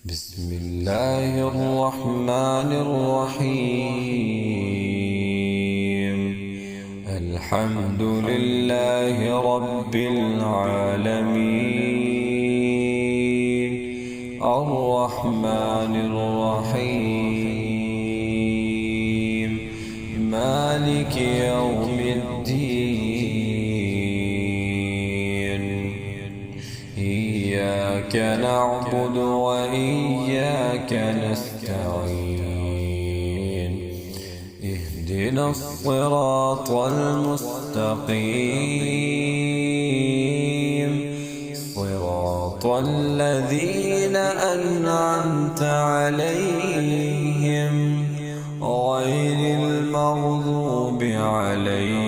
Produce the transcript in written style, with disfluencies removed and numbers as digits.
بسم الله الرحمن الرحيم. الحمد لله رب العالمين، الرحمن الرحيم، مالك يوم الدين. إياك نعبد وإياك نستعين. اهدنا الصراط المستقيم، صراط الذين أنعمت عليهم غير المغضوب عليهم